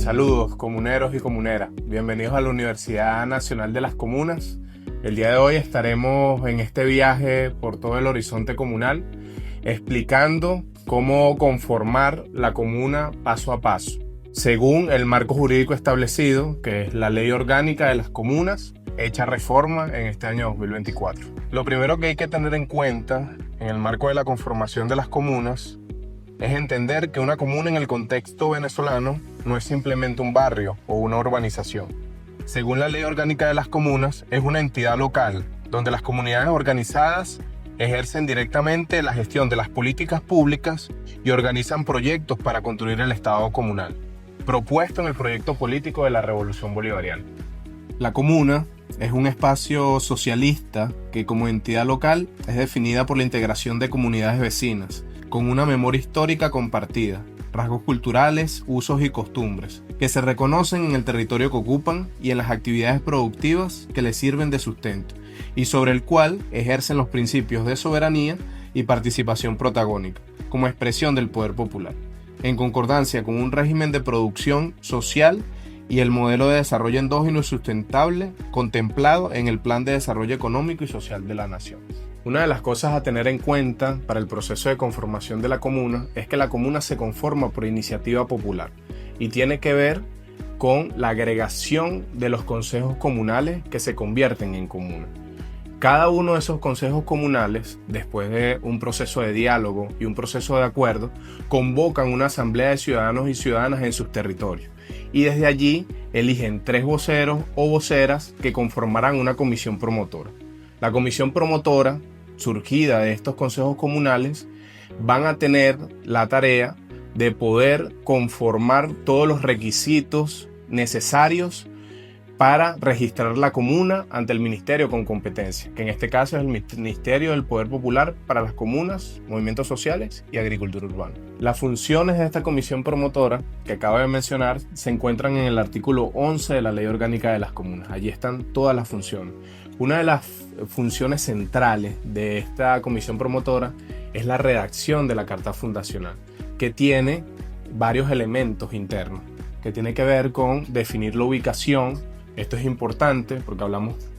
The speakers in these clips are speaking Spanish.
Saludos comuneros y comuneras, bienvenidos a la Universidad Nacional de las Comunas. El día de hoy estaremos en este viaje por todo el horizonte comunal explicando cómo conformar la comuna paso a paso, según el marco jurídico establecido, que es la Ley Orgánica de las Comunas, hecha reforma en este año 2024. Lo primero que hay que tener en cuenta en el marco de la conformación de las comunas es entender que una comuna en el contexto venezolano no es simplemente un barrio o una urbanización. Según la Ley Orgánica de las Comunas, es una entidad local donde las comunidades organizadas ejercen directamente la gestión de las políticas públicas y organizan proyectos para construir el Estado comunal, propuesto en el proyecto político de la Revolución Bolivariana. La comuna es un espacio socialista que como entidad local es definida por la integración de comunidades vecinas, con una memoria histórica compartida, rasgos culturales, usos y costumbres, que se reconocen en el territorio que ocupan y en las actividades productivas que les sirven de sustento, y sobre el cual ejercen los principios de soberanía y participación protagónica, como expresión del poder popular, en concordancia con un régimen de producción social y el modelo de desarrollo endógeno y sustentable contemplado en el Plan de Desarrollo Económico y Social de la Nación. Una de las cosas a tener en cuenta para el proceso de conformación de la comuna es que la comuna se conforma por iniciativa popular y tiene que ver con la agregación de los consejos comunales que se convierten en comuna. Cada uno de esos consejos comunales, después de un proceso de diálogo y un proceso de acuerdo, convocan una asamblea de ciudadanos y ciudadanas en sus territorios y desde allí eligen 3 voceros o voceras que conformarán una comisión promotora. La comisión promotora, surgida de estos consejos comunales, van a tener la tarea de poder conformar todos los requisitos necesarios para registrar la comuna ante el ministerio con competencia, que en este caso es el Ministerio del Poder Popular para las Comunas, Movimientos Sociales y Agricultura Urbana. Las funciones de esta comisión promotora, que acabo de mencionar, se encuentran en el artículo 11 de la Ley Orgánica de las Comunas. Allí están todas las funciones. Una de las funciones centrales de esta comisión promotora es la redacción de la Carta Fundacional, que tiene varios elementos internos, que tiene que ver con definir la ubicación. Esto es importante porque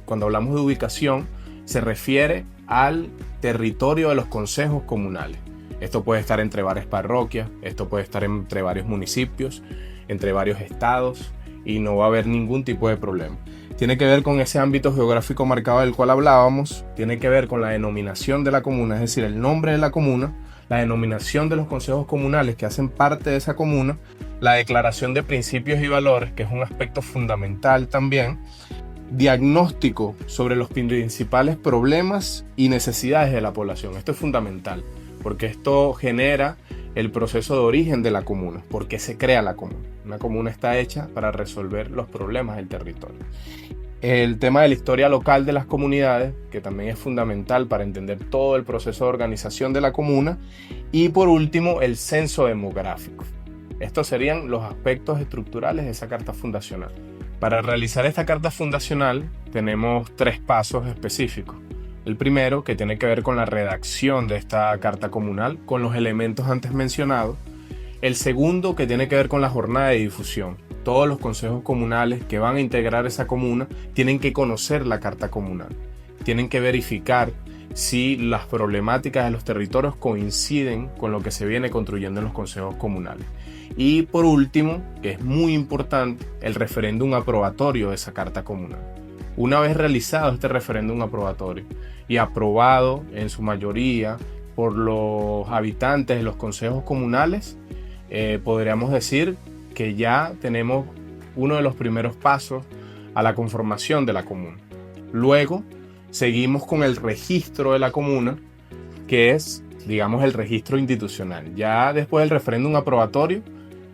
cuando hablamos de ubicación se refiere al territorio de los consejos comunales. Esto puede estar entre varias parroquias, esto puede estar entre varios municipios, entre varios estados y no va a haber ningún tipo de problema. Tiene que ver con ese ámbito geográfico marcado del cual hablábamos, tiene que ver con la denominación de la comuna, es decir, el nombre de la comuna, la denominación de los consejos comunales que hacen parte de esa comuna, la declaración de principios y valores, que es un aspecto fundamental también, diagnóstico sobre los principales problemas y necesidades de la población. Esto es fundamental, porque esto genera el proceso de origen de la comuna, por qué se crea la comuna. Una comuna está hecha para resolver los problemas del territorio. El tema de la historia local de las comunidades, que también es fundamental para entender todo el proceso de organización de la comuna. Y por último, el censo demográfico. Estos serían los aspectos estructurales de esa carta fundacional. Para realizar esta carta fundacional tenemos 3 pasos específicos. El primero, que tiene que ver con la redacción de esta carta comunal, con los elementos antes mencionados. El segundo, que tiene que ver con la jornada de difusión. Todos los consejos comunales que van a integrar esa comuna tienen que conocer la carta comunal. Tienen que verificar si las problemáticas de los territorios coinciden con lo que se viene construyendo en los consejos comunales. Y por último, que es muy importante, el referéndum aprobatorio de esa carta comunal. Una vez realizado este referéndum aprobatorio y aprobado en su mayoría por los habitantes de los consejos comunales, podríamos decir que ya tenemos uno de los primeros pasos a la conformación de la comuna. Luego seguimos con el registro de la comuna, que es, digamos, el registro institucional. Ya después del referéndum aprobatorio,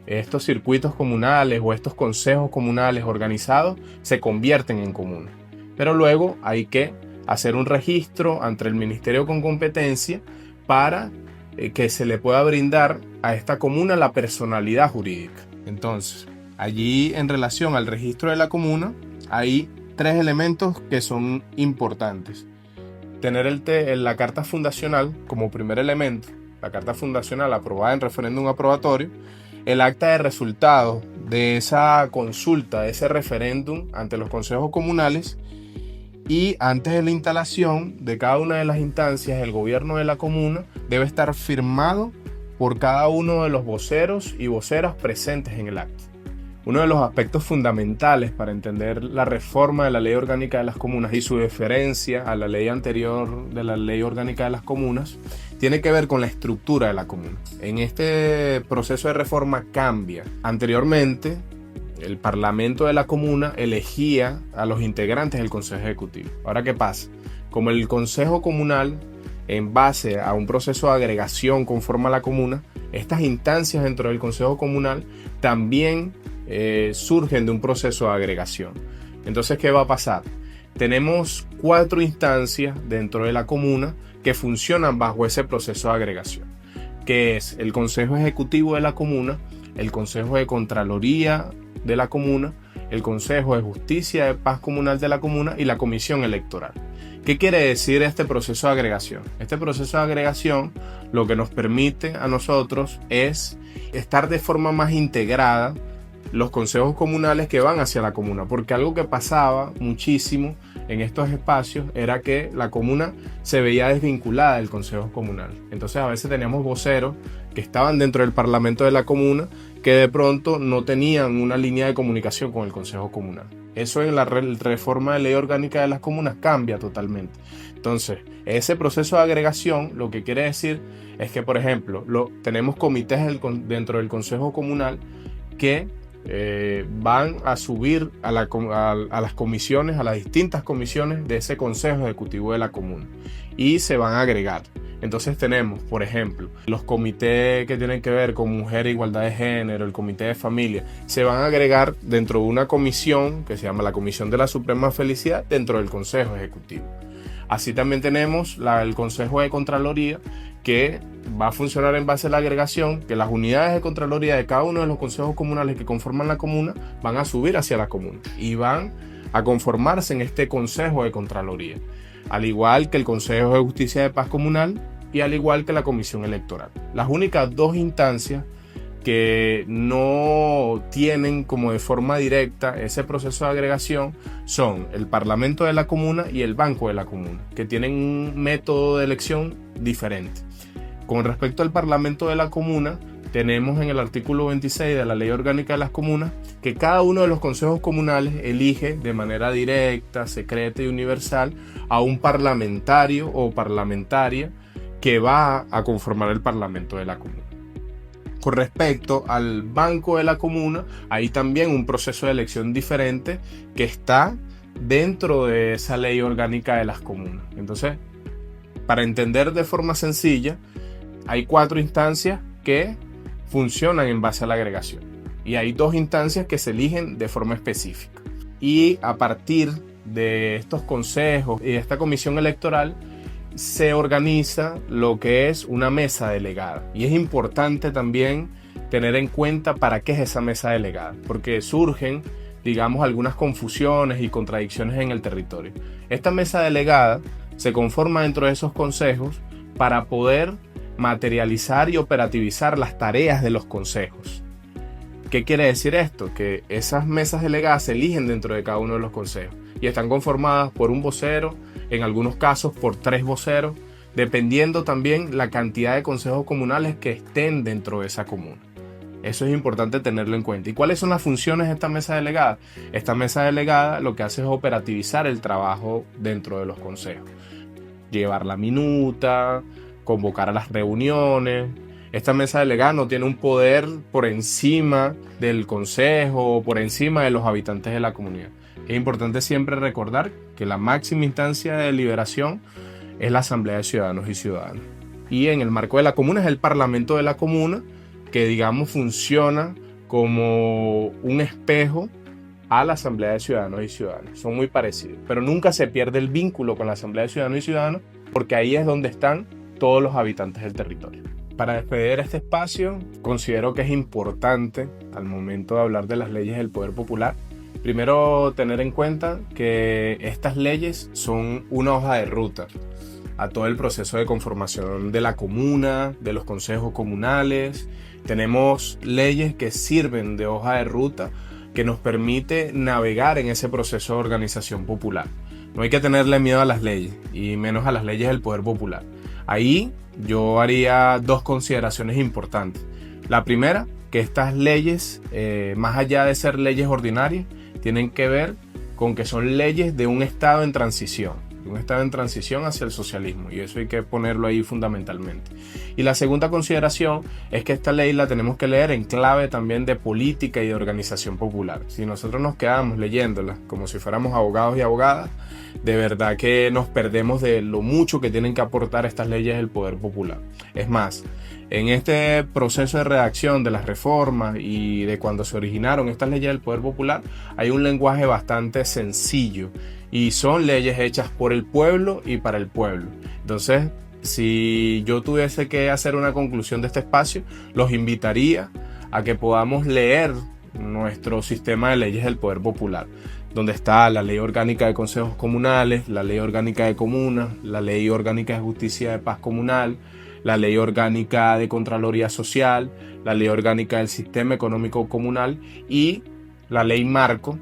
estos circuitos comunales o estos consejos comunales organizados se convierten en comunas. Pero luego hay que hacer un registro ante el ministerio con competencia para que se le pueda brindar a esta comuna la personalidad jurídica. Entonces, allí en relación al registro de la comuna hay 3 elementos que son importantes. Tener la carta fundacional como primer elemento, la carta fundacional aprobada en referéndum aprobatorio, el acta de resultados de esa consulta, de ese referéndum ante los consejos comunales, y antes de la instalación de cada una de las instancias, el gobierno de la comuna debe estar firmado por cada uno de los voceros y voceras presentes en el acto. Uno de los aspectos fundamentales para entender la reforma de la Ley Orgánica de las Comunas y su diferencia a la ley anterior de la Ley Orgánica de las Comunas tiene que ver con la estructura de la comuna. En este proceso de reforma cambia. Anteriormente, el Parlamento de la comuna elegía a los integrantes del Consejo Ejecutivo. Ahora, ¿qué pasa? Como el Consejo Comunal, en base a un proceso de agregación conforma la comuna, estas instancias dentro del Consejo Comunal también surgen de un proceso de agregación. Entonces, ¿qué va a pasar? Tenemos 4 instancias dentro de la comuna que funcionan bajo ese proceso de agregación, que es el Consejo Ejecutivo de la comuna, el Consejo de Contraloría de la comuna, el Consejo de Justicia de Paz Comunal de la comuna y la Comisión Electoral. ¿Qué quiere decir este proceso de agregación? Este proceso de agregación lo que nos permite a nosotros es estar de forma más integrada los consejos comunales que van hacia la comuna, porque algo que pasaba muchísimo en estos espacios era que la comuna se veía desvinculada del consejo comunal. Entonces a veces teníamos voceros que estaban dentro del parlamento de la comuna que de pronto no tenían una línea de comunicación con el consejo comunal. Eso en la reforma de ley orgánica de las comunas cambia totalmente. Entonces, ese proceso de agregación lo que quiere decir es que, por ejemplo, tenemos comités dentro del consejo comunal que van a subir a las comisiones, a las distintas comisiones de ese consejo ejecutivo de la comuna y se van a agregar. Entonces tenemos, por ejemplo, los comités que tienen que ver con mujer e igualdad de género, el comité de familia, se van a agregar dentro de una comisión que se llama la Comisión de la Suprema Felicidad dentro del Consejo Ejecutivo. Así también tenemos el Consejo de Contraloría, que va a funcionar en base a la agregación, que las unidades de Contraloría de cada uno de los consejos comunales que conforman la comuna van a subir hacia la comuna y van a conformarse en este Consejo de Contraloría, al igual que el Consejo de Justicia de Paz Comunal y al igual que la Comisión Electoral. Las únicas 2 instancias que no tienen como de forma directa ese proceso de agregación son el Parlamento de la Comuna y el Banco de la Comuna, que tienen un método de elección diferente. Con respecto al Parlamento de la Comuna, tenemos en el artículo 26 de la Ley Orgánica de las Comunas que cada uno de los consejos comunales elige de manera directa, secreta y universal a un parlamentario o parlamentaria que va a conformar el Parlamento de la Comuna. Con respecto al Banco de la Comuna, hay también un proceso de elección diferente que está dentro de esa Ley Orgánica de las Comunas. Entonces, para entender de forma sencilla, hay 4 instancias que funcionan en base a la agregación y hay 2 instancias que se eligen de forma específica. Y a partir de estos consejos y de esta comisión electoral se organiza lo que es una mesa delegada. Y es importante también tener en cuenta para qué es esa mesa delegada, porque surgen, digamos, algunas confusiones y contradicciones en el territorio. Esta mesa delegada se conforma dentro de esos consejos para poder materializar y operativizar las tareas de los consejos. ¿Qué quiere decir esto? Que esas mesas delegadas se eligen dentro de cada uno de los consejos y están conformadas por un vocero, en algunos casos por 3 voceros, dependiendo también la cantidad de consejos comunales que estén dentro de esa comuna. Eso es importante tenerlo en cuenta. ¿Y cuáles son las funciones de esta mesa delegada? Esta mesa delegada lo que hace es operativizar el trabajo dentro de los consejos. Llevar la minuta, convocar a las reuniones. Esta mesa delegada no tiene un poder por encima del consejo o por encima de los habitantes de la comunidad. Es importante siempre recordar que la máxima instancia de deliberación es la Asamblea de Ciudadanos y Ciudadanas. Y en el marco de la comuna es el Parlamento de la comuna, que digamos funciona como un espejo a la Asamblea de Ciudadanos y Ciudadanas. Son muy parecidos, pero nunca se pierde el vínculo con la Asamblea de Ciudadanos y Ciudadanas, porque ahí es donde están todos los habitantes del territorio. Para despedir este espacio, considero que es importante, al momento de hablar de las leyes del poder popular, primero tener en cuenta que estas leyes son una hoja de ruta a todo el proceso de conformación de la comuna, de los consejos comunales. Tenemos leyes que sirven de hoja de ruta que nos permite navegar en ese proceso de organización popular. No hay que tenerle miedo a las leyes y menos a las leyes del poder popular. Ahí yo haría dos consideraciones importantes. La primera, que estas leyes, más allá de ser leyes ordinarias, tienen que ver con que son leyes de un estado en transición hacia el socialismo, y eso hay que ponerlo ahí fundamentalmente. Y la segunda consideración es que esta ley la tenemos que leer en clave también de política y de organización popular. Si nosotros nos quedamos leyéndola como si fuéramos abogados y abogadas, de verdad que nos perdemos de lo mucho que tienen que aportar estas leyes del poder popular. Es más, en este proceso de redacción de las reformas y de cuando se originaron estas leyes del poder popular, hay un lenguaje bastante sencillo y son leyes hechas por el pueblo y para el pueblo. Entonces, si yo tuviese que hacer una conclusión de este espacio, los invitaría a que podamos leer nuestro sistema de leyes del poder popular, donde está la Ley Orgánica de Consejos Comunales, la Ley Orgánica de Comunas, la Ley Orgánica de Justicia de Paz Comunal, la Ley Orgánica de Contraloría Social, la Ley Orgánica del Sistema Económico Comunal y la Ley Marco,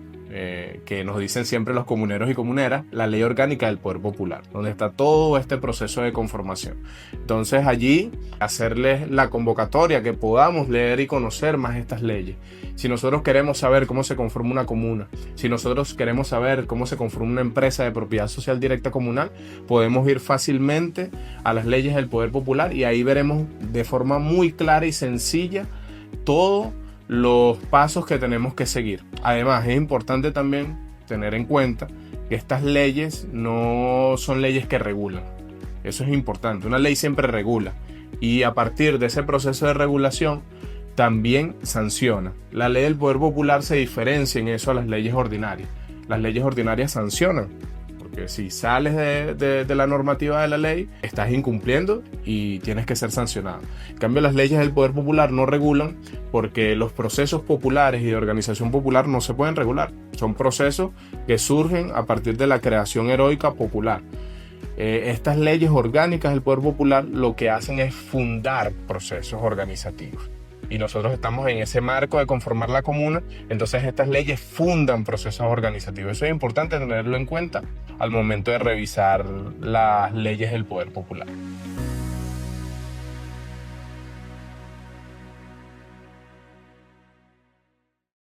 que nos dicen siempre los comuneros y comuneras, la Ley Orgánica del Poder Popular, donde está todo este proceso de conformación. Entonces allí hacerles la convocatoria que podamos leer y conocer más estas leyes. Si nosotros queremos saber cómo se conforma una comuna, si nosotros queremos saber cómo se conforma una empresa de propiedad social directa comunal, podemos ir fácilmente a las leyes del Poder Popular y ahí veremos de forma muy clara y sencilla todo los pasos que tenemos que seguir. Además, es importante también tener en cuenta que estas leyes no son leyes que regulan. Eso es importante. Una ley siempre regula y a partir de ese proceso de regulación también sanciona. La ley del poder popular se diferencia en eso a las leyes ordinarias. Las leyes ordinarias sancionan, porque si sales de la normativa de la ley, estás incumpliendo y tienes que ser sancionado. En cambio, las leyes del poder popular no regulan porque los procesos populares y de organización popular no se pueden regular. Son procesos que surgen a partir de la creación heroica popular. Estas leyes orgánicas del poder popular lo que hacen es fundar procesos organizativos. Y nosotros estamos en ese marco de conformar la comuna, entonces estas leyes fundan procesos organizativos. Eso es importante tenerlo en cuenta al momento de revisar las leyes del poder popular.